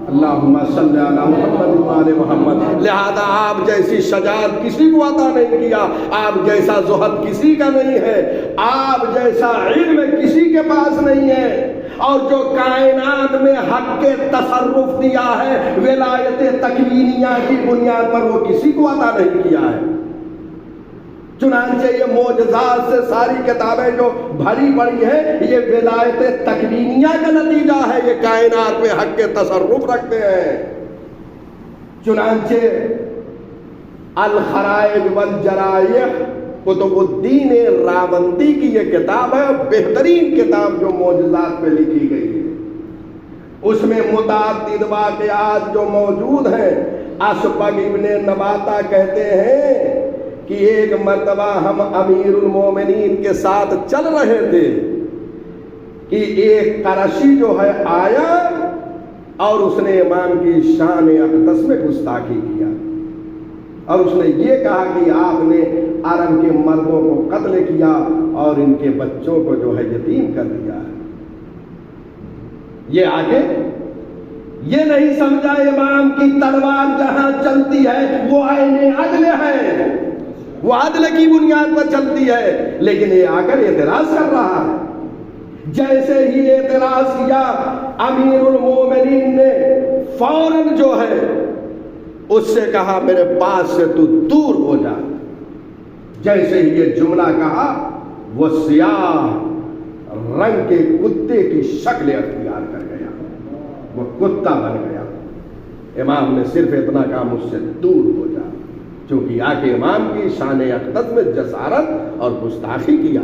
A: اللہم صلی علی محمد وآل محمد، لہذا آپ جیسی شجاعت کسی کو عطا نہیں کیا، آپ جیسا زہد کسی کا نہیں ہے، آپ جیسا علم کسی کے پاس نہیں ہے، اور جو کائنات میں حق کے تصرف دیا ہے ولایت تکوینیہ کی بنیاد پر وہ کسی کو عطا نہیں کیا ہے۔ چنانچہ یہ معجزات سے ساری کتابیں جو بھری پڑی ہیں یہ ولایت تکوینیہ کا نتیجہ ہے، یہ کائنات میں حق کے تصرف رکھتے ہیں۔ چنانچہ الخرائج والجرائح قطب الدین راوندی کی یہ کتاب ہے، بہترین کتاب جو معجزات پہ لکھی گئی ہے، اس میں متعدد واقعات جو موجود ہیں۔ اسبغ ابن نباتہ کہتے ہیں کہ ایک مرتبہ ہم امیر المومنین کے ساتھ چل رہے تھے کہ ایک قرشی جو ہے آیا اور اس نے امام کی شان اقدس میں گستاخی کیا، اور اس نے یہ کہا کہ آپ نے عرب کے مردوں کو قتل کیا اور ان کے بچوں کو جو ہے یتیم کر دیا ہے۔ یہ آگے یہ نہیں سمجھا امام کی تلوار جہاں چلتی ہے وہ عین عدل ہے، وہ عدل کی بنیاد پر چلتی ہے، لیکن یہ آ کر اعتراض کر رہا ہے۔ جیسے ہی اعتراض کیا امیر المومنین نے فوراً جو ہے اس سے کہا میرے پاس سے تو دور ہو جا۔ جیسے ہی یہ جملہ کہا وہ سیاہ رنگ کے کتے کی شکل اختیار کر گیا، وہ کتا بن گیا۔ امام نے صرف اتنا کہا مجھ سے دور ہو جا، چونکہ آ کے امام کی شان اقدس میں جسارت اور گستاخی کیا۔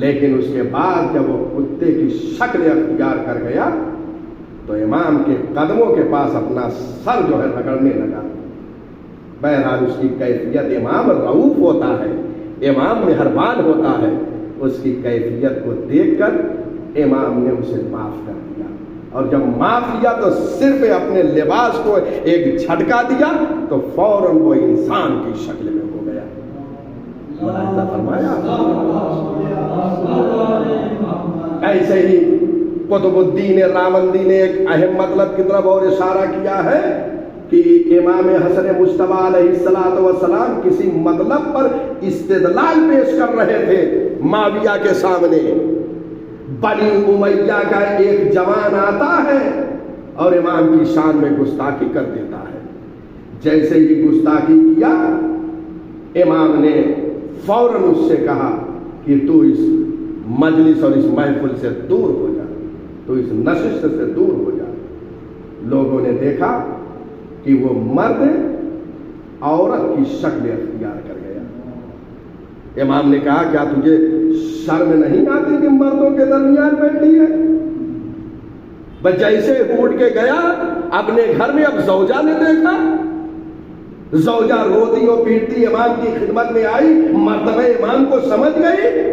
A: لیکن اس کے بعد جب وہ کتے کی شکل اختیار کر گیا تو امام کے قدموں کے پاس اپنا سر جو ہے رگڑنے لگا۔ بہرحال اس کی کیفیت، امام رؤوف ہوتا ہے، امام مہربان ہوتا ہے، اس کی کیفیت کو دیکھ کر امام نے اسے معاف کر دیا، اور جب معاف کیا تو صرف اپنے لباس کو ایک جھٹکا دیا تو فوراً وہ انسان کی شکل میں ہو گیا۔ ملاحظہ فرمایا۔ ایسے ہی قطب الدین راوندی نے ایک اہم مطلب کی طرف اور اشارہ کیا ہے کہ امام حسن مجتبیٰ علیہ السلام کسی مطلب پر استدلال پیش کر رہے تھے معاویہ کے سامنے۔ بنی امیہ کا ایک جوان آتا ہے اور امام کی شان میں گستاخی کر دیتا ہے۔ جیسے ہی گستاخی کیا، امام نے فوراً اس سے کہا کہ تو اس مجلس اور اس محفل سے دور ہو جا، تو اس نشست سے دور ہو جا۔ لوگوں نے دیکھا کہ وہ مرد عورت کی شکل اختیار کر گیا۔ امام نے کہا کیا تجھے شرم نہیں آتی کہ مردوں کے درمیان بیٹھی ہے؟ بس جیسے اٹھ کے گیا اپنے گھر میں، اب زوجہ نے دیکھا، زوجہ روتی اور پیٹتی امام کی خدمت میں آئی، مرتبہ امام کو سمجھ گئی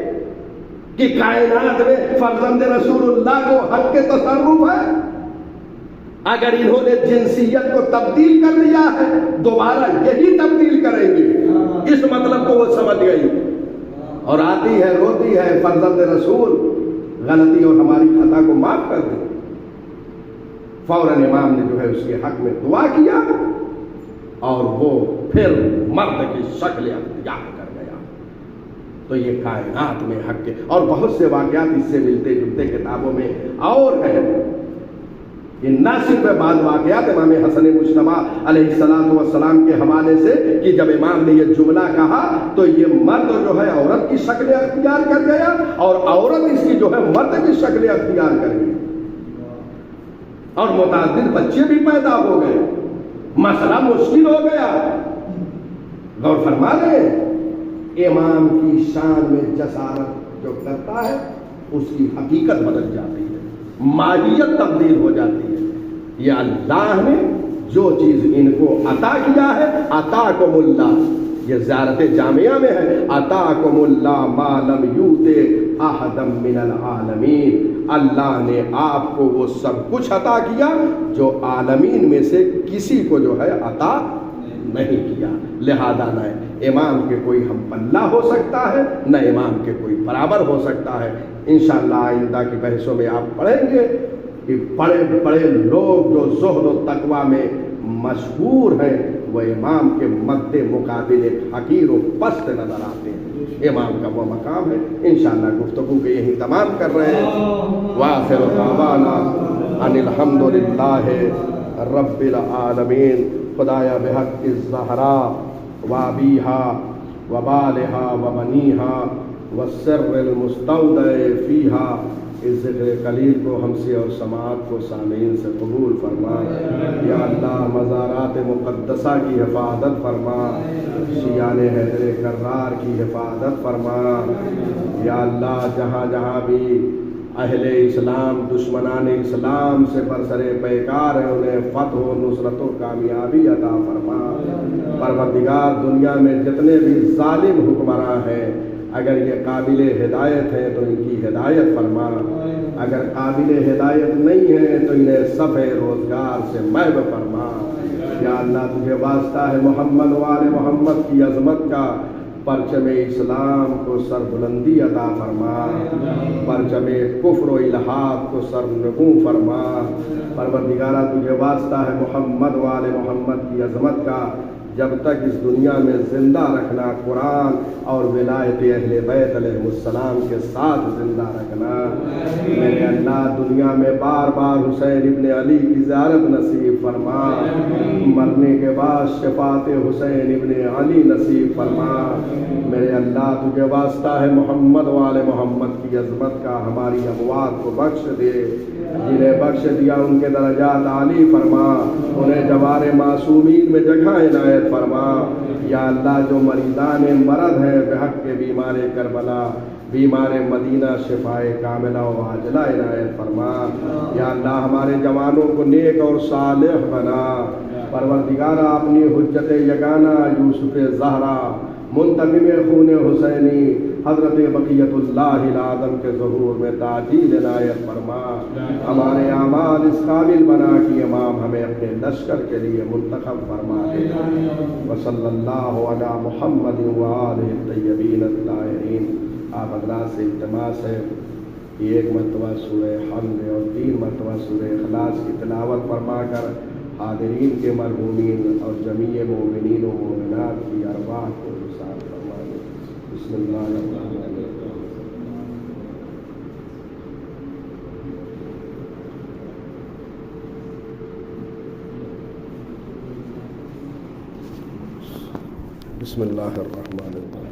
A: کہ کائنات میں فرزند رسول اللہ کو حق کے تصرف ہے، اگر انہوں نے جنسیت کو تبدیل کر دیا ہے دوبارہ یہی تبدیل کریں گے، اس مطلب کو وہ سمجھ گئی اور آتی ہے، روتی ہے، فرزند رسول غلطی اور ہماری خطا کو معاف کر دیں۔ فوراً امام نے جو ہے اس کے حق میں دعا کیا اور وہ پھر مرد کی شکل اختیار کر گیا۔ تو یہ کائنات میں حق کے اور بہت سے واقعات اس سے ملتے جلتے کتابوں میں اور ہیں۔ یہ نہ صرف بعض واقعات امام حسن مجتبیٰ علیہ السلام کے حوالے سے کہ جب امام نے یہ جملہ کہا تو یہ مرد جو ہے عورت کی شکل اختیار کر گیا اور عورت اس کی جو ہے مرد کی شکل اختیار کر گئی اور متعدد بچے بھی پیدا ہو گئے، مسئلہ مشکل ہو گیا۔ غور فرما لیں، امام کی شان میں جسارت جو کرتا ہے اس کی حقیقت بدل جاتی ہے، ماہیت تبدیل ہو جاتی ہے۔ یہ اللہ نے جو چیز ان کو عطا کیا ہے، عطاکم اللہ، یہ زیارت جامعہ میں ہے، عطاکم اللہ ما لم یؤت احد من العالمین، اللہ نے آپ کو وہ سب کچھ عطا کیا جو عالمین میں سے کسی کو جو ہے عطا نہیں کیا۔ لہذا نہ امام کے کوئی ہم پلہ ہو سکتا ہے، نہ امام کے کوئی برابر ہو سکتا ہے۔ انشاءاللہ آئندہ کی بحثوں میں آپ پڑھیں گے کہ بڑے بڑے لوگ جو زہد و تقوی میں مشہور ہیں وہ امام کے مد مقابل حقیر و پست نظر آتے ہیں۔ امام کا وہ مقام ہے۔ انشاءاللہ گفتگو کے یہی تمام کر رہے ہیں۔ وآخر دعوانا ان الحمدللہ رب العالمین۔ خدایا بحق الزہراء وابیہا وبالہا وبنیہا والسر المستودع فیہا، اس ذکر قلیل کو ہم سے اور سماعت کو سامعین سے قبول فرما۔ یا اللہ مزارات مقدسہ کی حفاظت فرما، شیعان حیدر کرار کی حفاظت فرما۔ یا اللہ جہاں جہاں بھی اہل اسلام دشمنان اسلام سے برسر پیکار ہیں انہیں فتح و نصرت و کامیابی عطا فرما۔ پروردگار دنیا میں جتنے بھی ظالم حکمراں ہیں اگر یہ قابل ہدایت ہیں تو ان کی ہدایت فرما، اگر قابل ہدایت نہیں ہے تو انہیں صفحہ روزگار سے محو فرما۔ یا اللہ تجھے واسطہ ہے محمد و آل محمد کی عظمت کا، پرچم اسلام کو سر بلندی عطا فرما، پرچم کفر و الحاد کو سر نگوں فرما۔ پروردگارہ تجھے واسطہ ہے محمد و آل محمد کی عظمت کا، جب تک اس دنیا میں زندہ رکھنا، قرآن اور ولایت اہل بیت علیہ السلام کے ساتھ زندہ رکھنا۔ میرے اللہ دنیا میں بار بار حسین ابن علی کی زیارت نصیب فرما، مرنے کے بعد شفاعت حسین ابن علی نصیب فرما۔ میرے اللہ تجھے واسطہ ہے محمد و آل محمد کی عظمت کا، ہماری اموات کو بخش دے، جنہیں بخش دیا ان کے درجات عالی فرما، انہیں جوار معصومین میں جگہ عنایت فرما۔ یا اللہ جو مریضان مرض ہیں بحق کے بیمار کربلا، بیمار مدینہ شفائے کاملہ و عاجلہ عنایت فرما۔ یا اللہ ہمارے جوانوں کو نیک اور صالح بنا۔ پروردگارہ اپنی حجت یگانہ یوسف زہرا منتقم خون حسینی حضرت بقیت اللہ العظم کے ظہور میں تعجیل عنایت فرما۔ ہمارے اعمال اس قابل بنا کہ امام ہمیں اپنے لشکر کے لیے منتخب فرما دے۔ وصلی اللہ علی محمد وآلہ الطیبین الطاہرین۔ آپ حضرات سے التماس ہے کہ ایک مرتبہ سورہ حمد اور 3 مرتبہ سورہ اخلاص کی تلاوت فرما کر حاضرین کے مرحومین اور جمیع مومنین و مومنات کی ارواح کو رسال فرمائیں۔ بسم اللہ الرحمن الرحیم۔ بسم اللہ الرحمن الرحیم۔